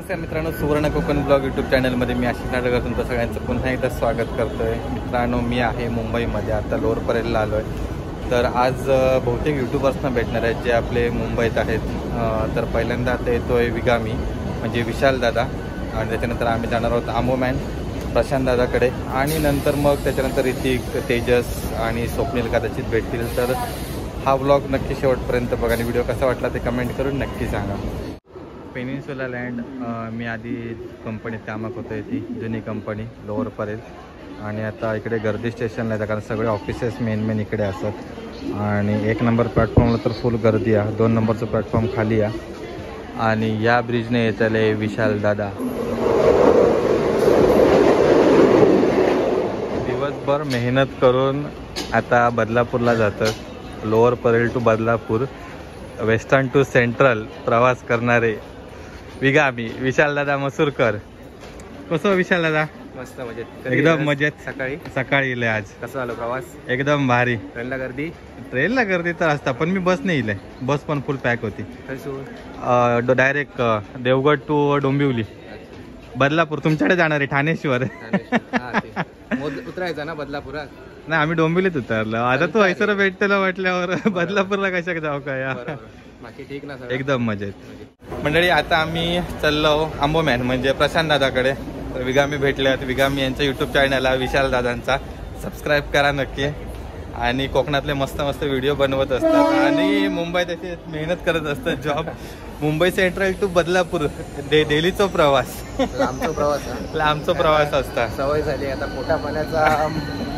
नमस्कार मित्रांनो, सुवर्ण कोकण ब्लॉग यूट्यूब चॅनलमध्ये मी आशिष नाटकर तुमचं सगळ्यांचं पुन्हा एकदा स्वागत करतो आहे. मित्रांनो, मी आहे मुंबईमध्ये, आता लोअर परेलला आलो आहे. तर आज बहुतेक यूट्यूबर्सना भेटणार आहेत जे आपले मुंबईत आहेत. तर पहिल्यांदा आता येतो आहे विगामी म्हणजे विशाल दादा, आणि त्याच्यानंतर आम्ही जाणार आहोत आमोमॅन प्रशांत दादाकडे, आणि नंतर मग त्याच्यानंतर ऋतिक, तेजस आणि स्वप्नील कदाचित भेटतील. तर हा ब्लॉग नक्की शेवटपर्यंत बघा आणि व्हिडिओ कसा वाटला ते कमेंट करून नक्की सांगा. पेनिन्सुला लँड मी आधी कंपनीत कामात होतो आहे, ती जुनी कंपनी लोअर परेल. आणि आता इकडे गर्दी स्टेशनला येतं कारण सगळे ऑफिसेस मेन इकडे असतात. आणि 1 नंबर प्लॅटफॉर्मला तर फुल गर्दी आहे, 2 नंबरचं प्लॅटफॉर्म खाली आहे. आणि या ब्रिजने येतले विशाल दादा. दिवसभर मेहनत करून आता बदलापूरला जातं. Lower Parel to Badlapur, western to central प्रवास करणारे विगामी विशाल दादा मसूरकर. कसं विशाल दादा? मस्त मजेत, एकदम मजेत. सकाळी इले आज. कसं झालं प्रवास? एकदम भारी. ट्रेनला गर्दी तर असता, पण मी बस नाही इले, बस पण फुल पॅक होती. Direct Devgad to Dombivli. बदलापूर तुमच्याकडे जाणार आहे, ठाणेश्वर. उतरायचं ना बदलापुरात? नाही, आम्ही डोंबिवलीत उतरलो. आता तू ऐसर भेटतेला म्हटल्यावर बदलापूरला कशा जाऊ का? या बाकी ठीक ना? एकदम मजेत. मंडळी, आता आम्ही चाललो आंबोमॅन म्हणजे प्रशांत दादाकडे. तर विगामी भेटल्यात. विगामी यांच्या यूट्यूब चॅनलला विशाल दादांचा सबस्क्राईब करा नक्की. आणि कोकणातले मस्त व्हिडिओ बनवत असतात आणि मुंबईत असे मेहनत करत असतात. Job Mumbai central to Badlapur, डेलीचा प्रवास. लांबचा प्रवास असता. सवय झाली आता, पोटा पाण्याचा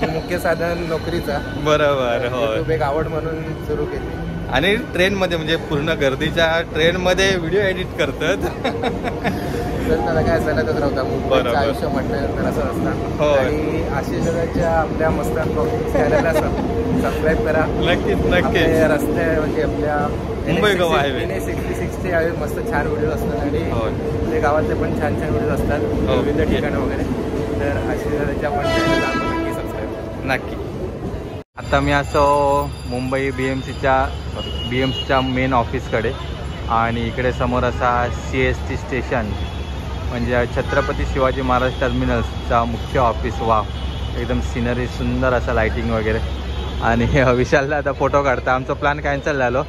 मुख्य साधन नोकरीचा. बरोबर. हो, एक आवड म्हणून सुरू केली. आणि ट्रेनमध्ये म्हणजे पूर्ण गर्दीच्या ट्रेनमध्ये व्हिडिओ एडिट करतात. त्याला काय चालतच राहता. मुंबईचं आयुष्य म्हटल्यानंतर असं असतं. आणि आशिष दादाच्या आपल्या मस्त चॅनलला सबस्क्राईब करा नक्कीच. रस्ते म्हणजे आपल्या मुंबई गोवा हायवे 60 हायवे मस्त छान व्हिडिओ असतात. आणि गावातले पण छान व्हिडिओ असतात विविध ठिकाणं वगैरे. तर आशिष दादाच्या पण चॅनलला आपण नक्की सबस्क्राईब करा. नक्की. आता मी असो मुंबई BMCच्या मेन ऑफिसकडे, आणि इकडे समोर असा CST स्टेशन म्हणजे छत्रपती शिवाजी महाराज टर्मिनल्सचा मुख्य ऑफिस. वा, एकदम सिनरी सुंदर असं लाईटिंग वगैरे. आणि विशालला आता फोटो काढता. आमचा प्लॅन कॅन्सल झालो.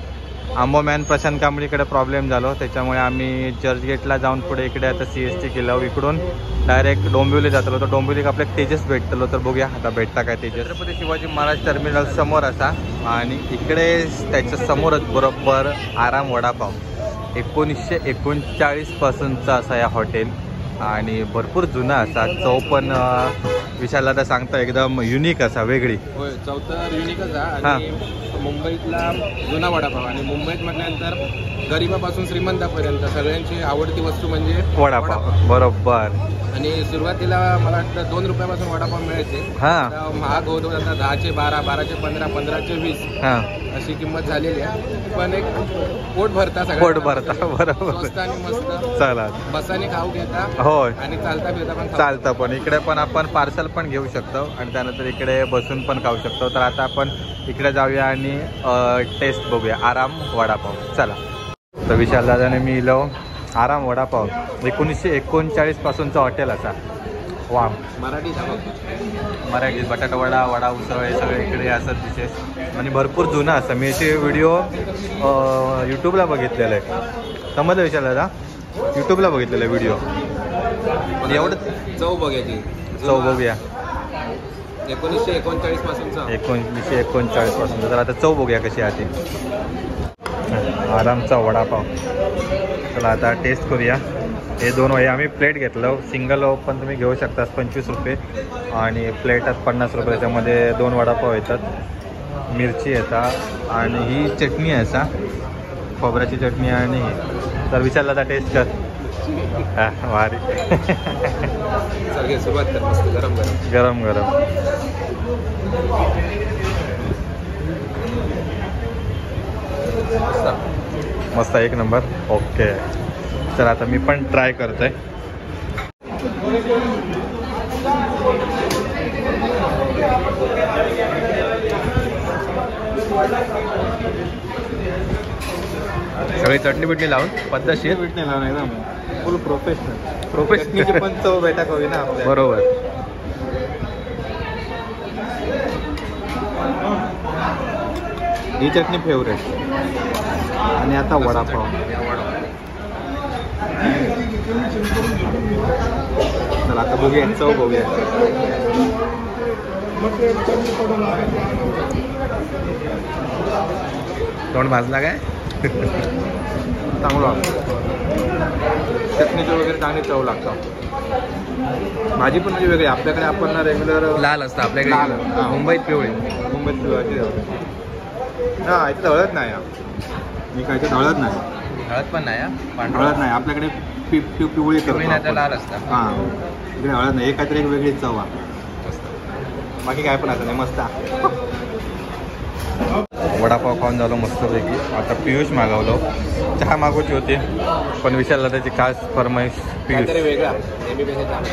आंबोमॅन प्रशांत कांबळीकडे प्रॉब्लेम झालो, त्याच्यामुळे आम्ही चर्चगेटला जाऊन पुढे इकडे आता CST केलं. इकडून डायरेक्ट डोंबिवली जातलो. तर डोंबिवलीक आपल्या तेजस भेटतलो. तर बघूया आता भेटता काय तेजस. छत्रपती शिवाजी महाराज टर्मिनल समोर असा, आणि इकडे त्याच्या समोरच बरोबर आराम वडापाव. 1939 पासूनचा असा या हॉटेल, आणि भरपूर जुना असा. चव पण विशाल आता सांगता एकदम युनिक असा, वेगळी. होय, चव तर युनिकच आहे. आणि मुंबईतला जुना वडापाव, आणि मुंबईत म्हटल्यानंतर गरिबापासून श्रीमंतापर्यंत सगळ्यांची आवडती वस्तू म्हणजे वडापाव. बरोबर. आणि सुरुवातीला मला वाटतं 2 रुपयापासून वडापाव मिळायचे. महाग होत होत आता 10चे 12, 12चे 15, 15चे 20 अशी किंमत झालेली आहे. पण एक पोट भरता बरोबर. स्वस्त आणि मस्त. चला, बसाने खाऊ घेता. होय, आणि चालतं पण. इकडे पण आपण पार्सल पण घेऊ शकतो, आणि त्यानंतर इकडे बसून पण खाऊ शकतो. तर आता आपण इकडे जाऊया आणि टेस्ट बघूया. आराम वडापाव. चला. तर विशाल दादाने मी इलो आराम वडापाव. 1939 पासूनचा हॉटेल असा. वा, मराठी बटाटा वडा, वडा उसळ हे सगळे इकडे असतात डिशेस. आणि भरपूर जुना असं. मी याचे व्हिडिओ यूट्यूबला बघितलेलं आहे. समजलं विशाल दादा? यूट्यूबला बघितलेलं आहे व्हिडिओ. एवढं चव बघायची. चव बघूया. 1939 पासूनचा. 1939 पासून. तर आता चव बघूया कशी आहे. आरामचा वडापाव. चला आता टेस्ट करूया. हे 2 वय आम्ही प्लेट घेतलं. सिंगल पण तुम्ही घेऊ शकता 25 रुपये, आणि प्लेटात 50 रुपये. त्याच्यामध्ये 2 वडापाव येतात, मिरची येतात, आणि ही चटणी आहे असा, खोबऱ्याची चटणी. आणि तर विचारला आता टेस्ट कर. भारी. सुरुवात कर. मस्त गरम मस्त, 1 नंबर. ओके, चला आता मी पण ट्राय करतोय. सगळी चटणी बिटणी लावून पद्धतशीर बिटणी लावून एकदम फुल प्रोफेशनल प्रोफेशनल पण चव भेटा कवी ना आपल्या. बरोबर. ही चटणी फेवरेट. आणि आता वडापाव. चला आता बघूया चव बघूया. तोंड भाजला काय? चांगलं चटणीचं वगैरे चांगली चव लागतं. भाजी पण म्हणजे वेगळी. आपल्याकडे आपण रेग्युलर लाल असतं आपल्याकडे. लाल. मुंबईत पिवळी. मुंबईत पिवळाची हा इथं हळद नाही. मी काय तर हळद नाही. हळद पण नाही. हळद नाही आपल्याकडे. पिवळी करतो. लाल असतं. हां इकडे हळद नाही. काहीतरी एक वेगळी चव आहे. बाकी काय पण असं नाही. मस्त. वडापाव खाऊन झालो मस्तपैकी. आता पियुष मागवलो. चहा मागवची होती पण विचारला त्याची खास फरमाईश पियुष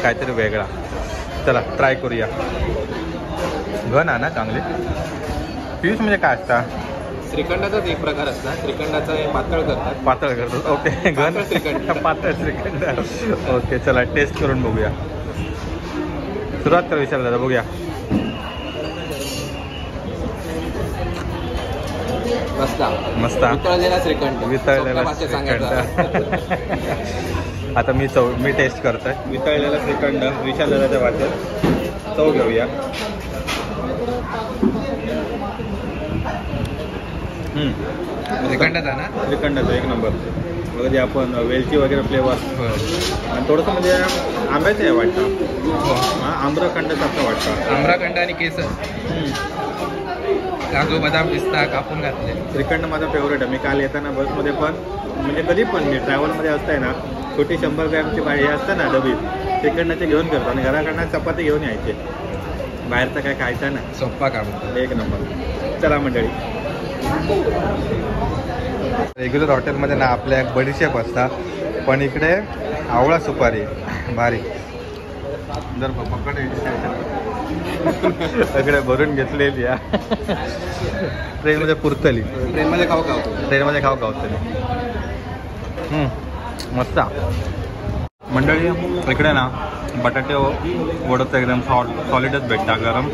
काहीतरी वेगळा. चला ट्राय करूया. घन आहे ना चांगली. पियुष म्हणजे काय असता? श्रीखंडाचाच एक प्रकार असता. श्रीखंडाचा पातळ करतात. पातळ करतात. ओके. घन श्रीखंड. पातळ श्रीखंड. ओके चला टेस्ट करून बघूया. सुरुवात कर विशाल दादा. बघूया. मस्त. वितळलेला श्रीखंड. वितळलेला श्रीखंड. आता मी टेस्ट करतोय. वितळलेला श्रीखंड विशाल दादाच्या वाटेत चव घेऊया. श्रीखंडाचा ना? श्रीखंडाचा एक नंबर. वगैरे आपण वेलची वगैरे फ्लेवर आणि थोडंसं म्हणजे आंब्याचं आहे वाटतं. आम्रखंडासारखं वाटतं. आम्रखंड आणि केसर. काजू बदाम पिस्ता कापून घातले. श्रीखंड माझा फेवरेट आहे. मी काल येताना बसमध्ये पण म्हणजे कधी पण मी ट्रॅव्हलमध्ये असताय ना छोटी 100 ग्रॅमची हे असतं ना डबी श्रीखंडाचे घेऊन करतो आणि घराकडनं चपाती घेऊन यायचे. बाहेरचं काय खायचं ना. सोप्पा काम. एक नंबर. चला मंडळी. रेग्युलर हॉटेलमध्ये ना आपल्या बडीशेप असतात पण इकडे आवळा सुपारी भारी. जर पकड सगळे भरून घेतलेली ट्रेनमध्ये पुरतली. ट्रेनमध्ये खाऊ गावतली. मस्त. मंडळी इकडे ना बटाटे वडचं एकदम सॉलिडच भेटतात गरम.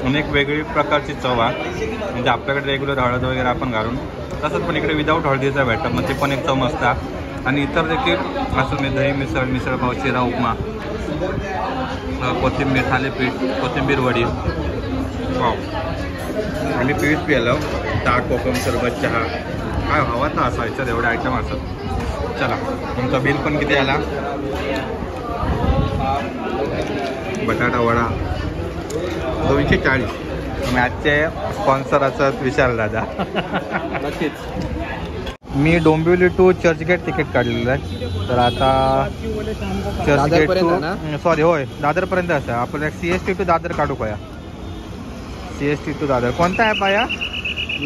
आणि एक वेगळी प्रकारची चव आहे. म्हणजे आपल्याकडे रेग्युलर हळद वगैरे आपण घालून तसंच पण इकडे विदाऊट हळदीचा भेटतात. मग ते पण एक चव मस्त आहे. आणि इतर देखील असं दही मिसळ मिसळपाव शिरा उपमा कोथिंबीर थालीपीठ कोथिंबीर वडी वाव. आणि पीठ पिलं ताक कोकम सरबत चहा काय हवा तर असायचं. एवढे आयटम असतात. चला तुमचा बिल पण किती आला? बटाटा वडा 240. आजचे स्पॉन्सर असत विशाल दादा. नक्कीच. मी डोंबिवली टू चर्चगेट तिकीट काढलेलं आहे. तर आता चर्चगेट टू सॉरी होय दादरपर्यंत असं आपण CST टू दादर काढू का? CST टू दादर कोणता ॲप आहे?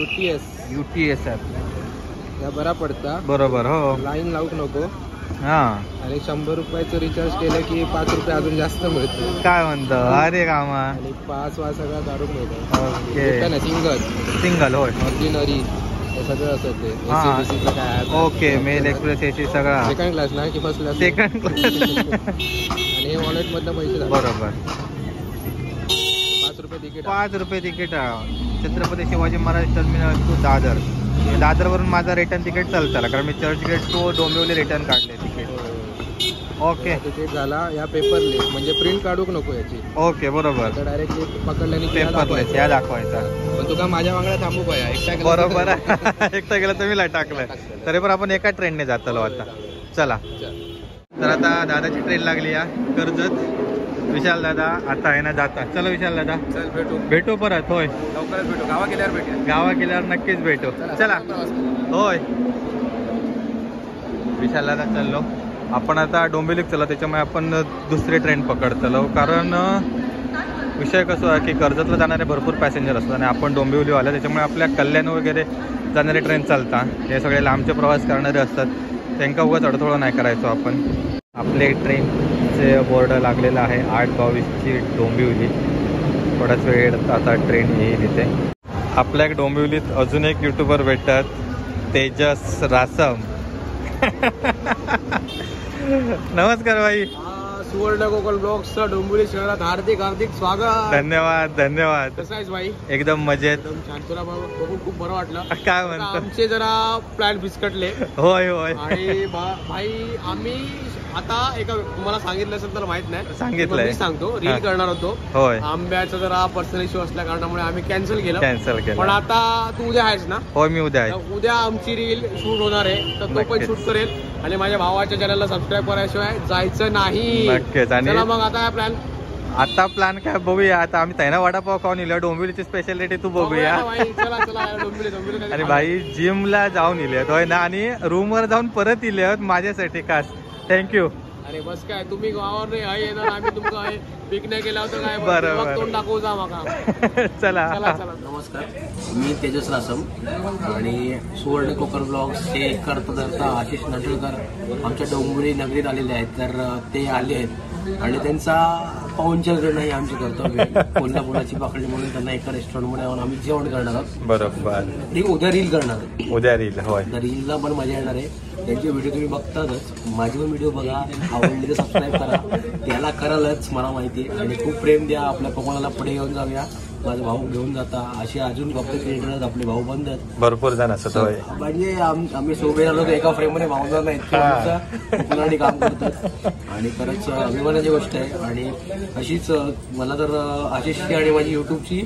UTS app. या बरा पडता. बरोबर. हो लाईन लावूक नको. हां आणि 100 रुपयाचं रिचार्ज केलं की 5 रुपये अजून जास्त मिळतो. काय म्हणतो? अरे कामा. आणि 5 वाज सगळं काढून मिळतो. ओके. सिंगल होय. ऑर्डिनरी सगळं असं ते. काय ओके. मेल एक्सप्रेस AC सगळा. सेकंड क्लास ना की फर्स्ट क्लास? Second class. आणि हे वॉलेट मधलं पैसे बरोबर. 5 रुपये तिकीट. 5 रुपये ticket. Chhatrapati Shivaji Maharaj terminal to Dadar. दादरवरून माझा रिटर्न तिकीट चालतं कारण मी चर्चगेट टू डोंबिवली रिटर्न काढले तिकीट. ओके. तिकीट झाला. या पेपरलेस म्हणजे प्रिंट काढूक नको याची. ओके बरोबर. डायरेक्टली पकडल्याने पेपरलेस या दाखवायचा. पण तुका माझ्या वांगडा थांबू पाया. एकटा बरोबर. एकटा गेला तर मी टाकलंय. तरी पण आपण एका ट्रेनने जातलो आता. चला तर आता दादाची ट्रेन लागली या कर्जत. विशाल दादा आता आहे ना जाता. चला विशाल दादा. चल भेटू परत. होय लवकरच भेटू. गावा गेल्यावर भेटूया. गावा गेल्यावर नक्कीच भेटू. चला. होय विशाल दादा चाललो आपण आता डोंबिवलीत. चला त्याच्यामुळे आपण दुसरी ट्रेन पकडतलो कारण विषय कसं आहे की कर्जतला जाणारे भरपूर पॅसेंजर असतात आणि आपण डोंबिवलीवाले त्याच्यामुळे आपल्या कल्याण वगैरे जाणारे ट्रेन चालतात. हे सगळे लांबचे प्रवास करणारे असतात. त्यांना उगाच अडथळा नाही करायचो आपण. आपले ट्रेनचे बोर्ड लागलेलं आहे 8:22ची डोंबिवली. थोड्याच वेळ आता ट्रेन येईल इथे. आपल्या डोंबिवलीत अजून एक यूट्यूबर भेटतात तेजस रासम. नमस्कार भाई. सुवर्ण कोकण ब्लॉग्सचं डोंबिवली शहरात हार्दिक हार्दिक स्वागत. धन्यवाद धन्यवाद. कसं आहेस भाई? एकदम मजेत. एकदम छान. तुला बघून खूप बरं वाटलं. काय म्हणतो? आमचे जरा प्लॅन फिसकटले. होय होय. आणि भाई आम्ही आता एका तुम्हाला सांगितलं असेल तर माहित नाही, सांगितलंय. मी सांगतो. रील करणार होतो. होय. आंब्याचा जरा पर्सनल इश्यू असल्या कारणामुळे आम्ही कॅन्सल केलं. केलं. पण आता तू उद्या आहेस ना? होय मी उद्या आहे. उद्या आमची रील शूट होणार आहे, तर तो पण नक्कीच. शूट करेल. आणि माझ्या भावाच्या चॅनलला सबस्क्राईब करायशिवाय जायचं नाही. नक्कीच. आणि चला मग आता प्लॅन. आता प्लॅन काय बघूया. आता आम्ही तैना वडापाव खाऊन येलो. डोंबिवलीची स्पेशालिटी तू बघूया. डोंबिवली आणि भाई जिमला जाऊन इलेत होय ना, आणि रूमवर जाऊन परत इलेत माझ्यासाठी खास. थँक्यू. अरे बस काय, तुम्ही गावावर नाही आहे येणार, आम्ही तुमचं आहे पिक नाही केला होतं काय बरोबर. तोंड दाखवू जा माका. चला. नमस्कार, मी तेजस रासम आणि सुवर्ण कोकण ब्लॉग्स हे करता आशिष नटळकर आमच्या डोंबिवली नगरीत आलेले आहेत. तर ते आले आहेत आणि त्यांचा पाहुणचार करणं हे आमचे कर्तव्य. कोल्हापुराची पाकळी म्हणून त्यांना एका रेस्टॉरंटमध्ये जाऊन आम्ही जेवण करणार आहोत. बरोबर. उद्या रील करणार आहे. उद्या रील होय. तर रीलला पण मजा येणार आहे. त्यांचे व्हिडिओ तुम्ही बघतातच, माझे पण व्हिडिओ बघा, आवडले तर सबस्क्राईब करा. त्याला करालच मला माहिती आहे. आणि खूप प्रेम द्या. आपल्या कोकणाला पुढे घेऊन जाऊया. माझा भाऊ घेऊन जाता असे अजून फक्त क्रिएटर आपले भाऊ बंद आहेत. भरपूर जण असत होय. म्हणजे आम्ही सोबत आलो तर एका फ्रेम मध्ये भाऊ जाणार नाही काम करतात. आणि खरंच अभिमानाची गोष्ट आहे. आणि अशीच मला तर आशिषची आणि माझी युट्यूबची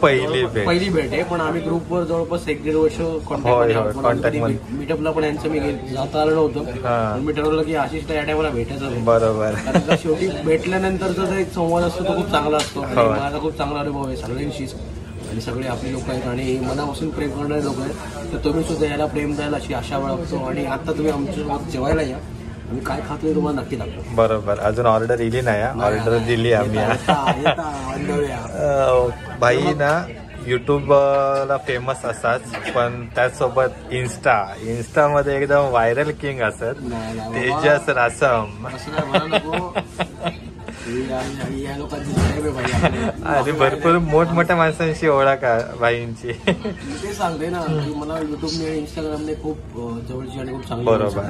पहिली भेट आहे. पण आम्ही ग्रुपवर जवळपास 1-1.5 वर्ष कॉन्टॅक्ट. मीटअपला पण यांचं मी जाता आलं नव्हतं. मी ठरवलं की आशिषला या टायमाला भेटायचं. बरोबर. कारण शेवटी भेटल्यानंतरचा जो एक संवाद असतो तो खूप चांगला असतो. माझा खूप चांगला अनुभव आहे सगळ्यांशीच. आणि सगळे आपले लोक आहेत आणि मनापासून प्रेम करणारे लोक आहेत. तर तुम्ही सुद्धा याला प्रेम द्यायला अशी आशा बाळगतो. आणि आता तुम्ही आमच्यासोबत जेवायला या. आम्ही काय खातोय तुम्हाला नक्की दाखवतो. बरोबर. अजून ऑर्डर दिली नाही. ऑर्डर दिली आम्ही. भाई ना युट्यूबला फेमस असतात, पण त्याचसोबत इंस्टामध्ये एकदम व्हायरल किंग असत. तेजस रासम. आणि भरपूर मोठमोठ्या माणसांशी ओळख भाईंची. ते सांगते ना की मला युट्यूबने इंस्टाग्रामने खूप जवळची आणि खूप चांगली. बरोबर.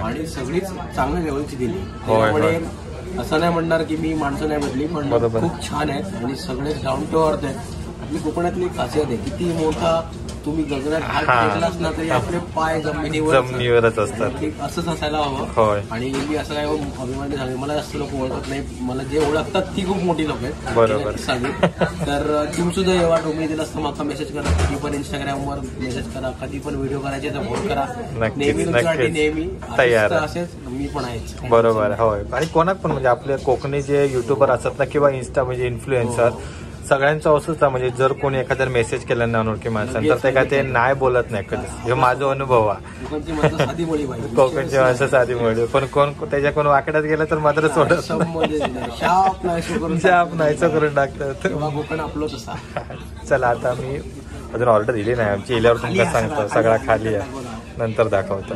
आणि सगळीच चांगल्या लेवलची दिली. त्यामुळे असं नाही म्हणणार की मी माणसं नाही भेटली, पण खूप छान आहेत आणि सगळे डाऊन टू अर्थ आहेत. आपली कोकणातली एक खासियत आहे, किती मोठा तुम्ही गगनात हात टेकला असला तरी आपले पाय जमिनीवरच असतात. असंच असायला हवं. आणि मी असं काय अभिमानाने सांगेन, मला जास्त लोक ओळखत नाही. मला जे ओळखतात ती खूप मोठी लोक आहेत. बरोबर सांगेन. तर तुम्ही सुद्धा जेव्हा डोंबिवली दिला असता मला मेसेज करा. कधी पण इंस्टाग्रामवर मेसेज करा. कधी पण व्हिडिओ करायचे तर फोन करा. नेहमी तुमच्यासाठी नेहमी तयार असेच मी पण आहे. बरोबर. होय. आणि कोणाक पण म्हणजे आपले कोकणी जे युट्यूबर असतात ना किंवा इन्स्टा म्हणजे इन्फ्लुएन्सर सगळ्यांचं असंच आहे. म्हणजे जर कोणी एखाद्या मेसेज केला ना अनोळखी माणसानं तर ते काय ते नाही बोलत नाही कधी. हे माझा अनुभव आहे. कोकणची माणसं साधी बोली, पण कोण त्याच्या कोण वाकड्यात गेलं तर मात्र सोडत शाप नाहीचं करून टाकतात. चला आता मी अजून ऑर्डर दिली नाही आमची. इल्यावर तुमका सांगतो. सगळा खाली आहे, नंतर दाखवतो.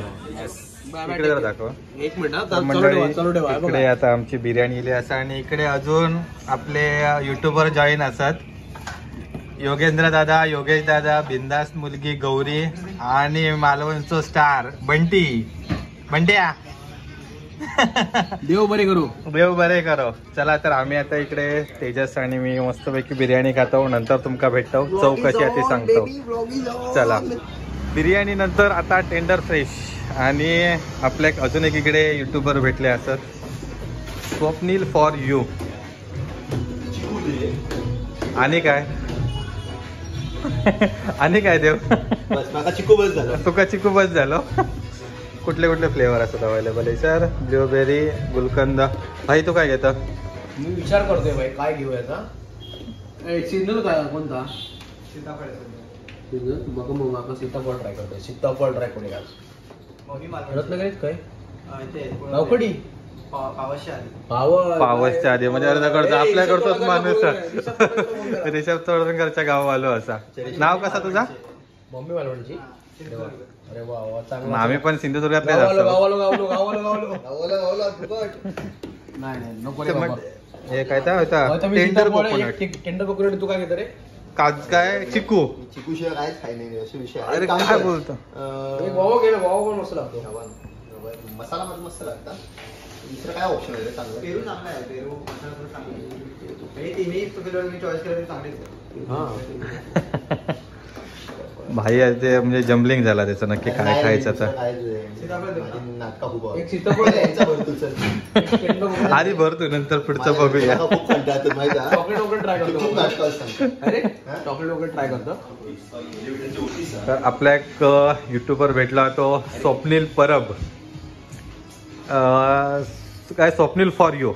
इकडे जरा दाखव. एक मिनिट मंडळी. इकडे आता आमची बिर्याणी इली असा. आणि इकडे अजून आपले युट्यूबर जॉईन असतात. योगेंद्र दादा, योगेश दादा, बिंदास मुलगी गौरी आणि मालवणचं स्टार बंट्या. देव बरे करो. चला तर आम्ही आता इकडे तेजस आणि मी मस्तपैकी बिर्याणी खातो. नंतर तुमका भेटतो. चव कशी आहे ते सांगतो. चला. बिर्याणी नंतर आता टेंडर फ्रेश. आणि आपल्या अजून एक इकडे युट्यूबर भेटले असत. Swapnil for you. आणि काय देव तुका चिकू बस झालो. कुठले फ्लेवर असतात अवेलेबल आहे सर? ब्लूबेरी, गुलकंद. भाई तू काय घेता? मी विचार करतोय भाई काय घेऊया आता. सिंधू काय कोणता? सीताफळ ट्राय करतोय. सीताफळ ट्राय कोणी घाल रत्नागिरीत काय गावकडी पावसच्या आधी म्हणजे अर्धकडचं आपल्याकडचोच माणूस रिषभ तोडणकरच्या गाव आलो असा. नाव कसा तुझा? मम्मी मालवणची. अरे वा. आम्ही पण सिंधुदुर्गातले हे काय टेंडर कोकोनट. तू काय घेत रे? काय चिकू शिवाय काहीच खाय नाही असे विषय. अरे काय बोलतो? वाव घे ना. वाव पण मस्त लागतो. मसाला मध्ये मस्त लागता. दुसरं काय ऑप्शन आहे चांगलं? पेरू चांगला आहे, पेरू मसाला पण चांगला आहे. हे तिन्ही मी चॉईस केलं चांगलेच आहे. भाई आज ते म्हणजे जम्बलिंग झाला त्याचं नक्की काय खायचं तर. आधी भरतो नंतर पुढचं बघूया. तर आपला एक युट्यूबर भेटला तो स्वप्नील परब. काय स्वप्नील फॉर यू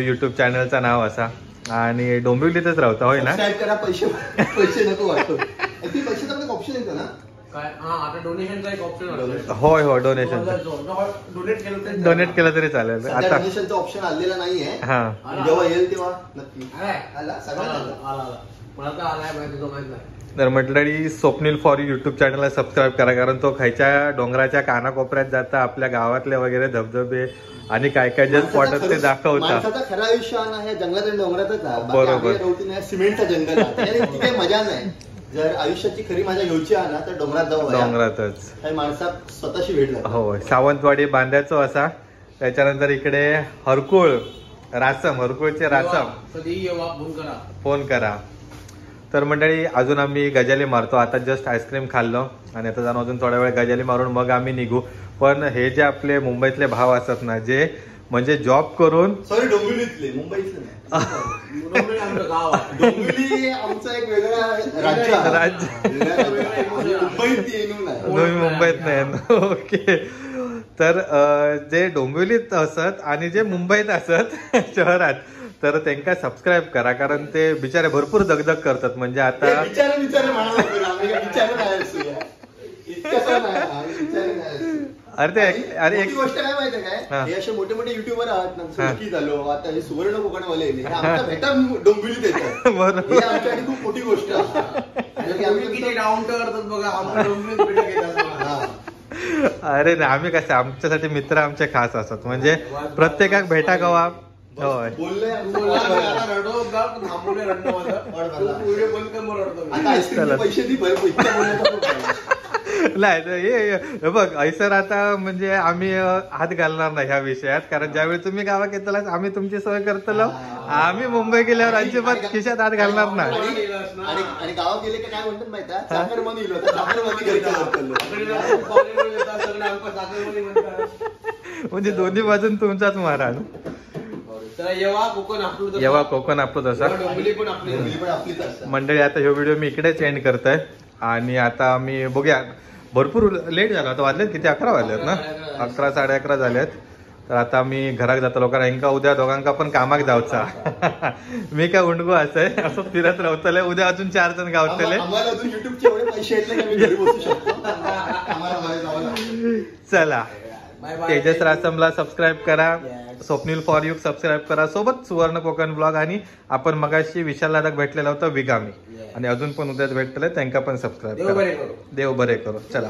युट्यूब चॅनलचं नाव असा आणि डोंबिवलीतच राहता होय ना. पैसे नको वाटतो पैसे ऑप्शन येतं ना. होय होय डोनेशन डोनेट केलं तरी चालेल. आता डोनेशनचा ऑप्शन आलेला नाहीये. हा जेव्हा येईल तेव्हा नक्की आला तर म्हटलं स्वप्नील फॉर युट्यूब चॅनलला सबस्क्राईब करा कारण तो खायच्या डोंगराच्या कानाकोपऱ्यात जाता आपल्या गावातले वगैरे धबधबे आणि काय काय जे स्पॉट ते दाखवता. खरं आयुष्य आहे जंगलात डोंगरातच. बरोबर सिमेंटचा जंगल ती काही मजा नाही. जर आयुष्याची खरी मजा घ्यायची आहे ना तर डोंगरात जाऊ. डोंगरातच काही माणसा स्वतःशी भेट झाली. हो सावंतवाडी बांध्याचो असा. त्याच्यानंतर इकडे हरकुळ रासम हरकुळचे रासम फोन करा. तर मंडळी अजून आम्ही गजाली मारतो. आता जस्ट आईस्क्रीम खाल्लो आणि आता जाऊन अजून थोड्या वेळ गजाली मारून मग आम्ही निघू. पण हे जे आपले मुंबईतले भाव असतात ना जे म्हणजे जॉब करून सॉरी डोंबिवलीतले मुंबईतले डोंबिवली आमचं एक वेगळं राज्य मुंबईत नाही. ओके तर जे डोंबिवलीत असत आणि जे मुंबईत असत शहरात तर त्यांना सबस्क्राईब करा कारण ते बिचारे भरपूर दगदग करतात. म्हणजे आता अरे ते अरे एक गोष्ट काय माहिती काय हे असे मोठे मोठे युट्यूबर आहात ना सुरकी झालो आता हे सुवर्ण कोकणवाले भेटा डोंबिवलीत येतात. बरोबर ही आमच्यासाठी खूप मोठी गोष्ट आहे. डाऊन करतात बघा अरे नाही आम्ही कसं आमच्यासाठी मित्र आमचे खास असतात म्हणजे प्रत्येकाक भेटा गवा. होय नाही बघ ऐसर आता म्हणजे आम्ही हात घालणार नाही ह्या विषयात कारण ज्यावेळी तुम्ही गावात येतलाच आम्ही तुमची सोय करतलो. आम्ही मुंबई गेल्यावर अजिबात खिशात हात घालणार नाही. आणि गावात गेले काय म्हणतात माहिती म्हणजे दोन्ही बाजून तुमचाच महाराज. येवा कोकण आपलं तसा. मंडळी आता ह्यो व्हिडिओ मी इकडेच एंड करतोय आणि आता आम्ही बघूया भरपूर लेट झाला. आता वाजलेत किती 11 वाजलेत ना 11 11:30 झालेत. तर आता मी घरात जातो लोकांना इंका उद्या दोघांका पण कामाक जाऊचा. मी काय उंडगो असं असं फिरत राहतले उद्या अजून 4 जण गावतले. चला तेजस रासमला सबस्क्राईब करा. स्वप्नील फॉर यू सबस्क्राईब करा. सोबत सुवर्ण कोकण ब्लॉग आणि आपण मगाशी विशाल दादा भेटलेला होता विगामी आणि अजून पण उद्याच भेटतले त्यांना पण सबस्क्राईब करा. देव बरे करो. चला.